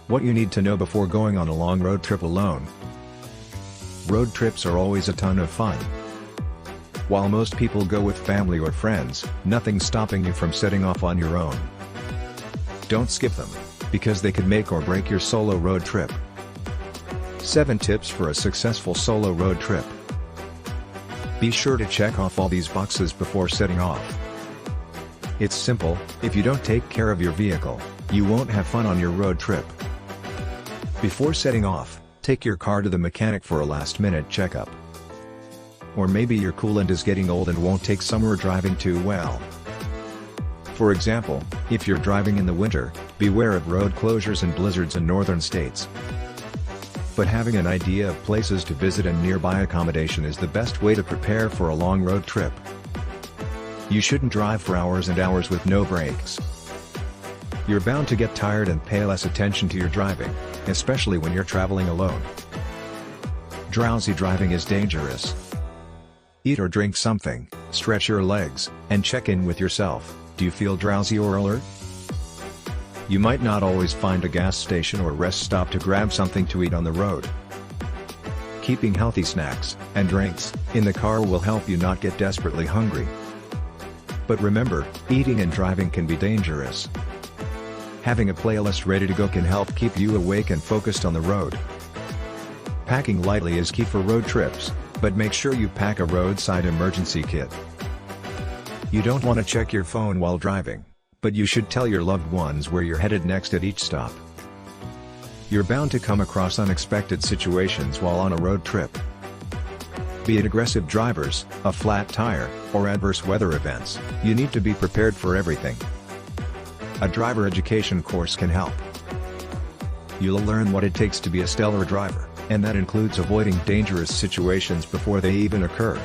What you need to know before going on a long road trip alone. Road trips are always a ton of fun. While most people go with family or friends, nothing's stopping you from setting off on your own. Don't skip them, because they could make or break your solo road trip. 7 tips for a successful solo road trip. Be sure to check off all these boxes before setting off. It's simple: if you don't take care of your vehicle, you won't have fun on your road trip. Before setting off, take your car to the mechanic for a last-minute checkup. Or maybe your coolant is getting old and won't take summer driving too well. For example, if you're driving in the winter, beware of road closures and blizzards in northern states. But having an idea of places to visit and nearby accommodation is the best way to prepare for a long road trip. You shouldn't drive for hours and hours with no breaks. You're bound to get tired and pay less attention to your driving, especially when you're traveling alone. Drowsy driving is dangerous. Eat or drink something, stretch your legs, and check in with yourself. Do you feel drowsy or alert? You might not always find a gas station or rest stop to grab something to eat on the road. Keeping healthy snacks and drinks in the car will help you not get desperately hungry. But remember, eating and driving can be dangerous. Having a playlist ready to go can help keep you awake and focused on the road. Packing lightly is key for road trips, but make sure you pack a roadside emergency kit. You don't want to check your phone while driving, but you should tell your loved ones where you're headed next at each stop. You're bound to come across unexpected situations while on a road trip. Be it aggressive drivers, a flat tire, or adverse weather events, you need to be prepared for everything. A driver education course can help. You'll learn what it takes to be a stellar driver, and that includes avoiding dangerous situations before they even occur.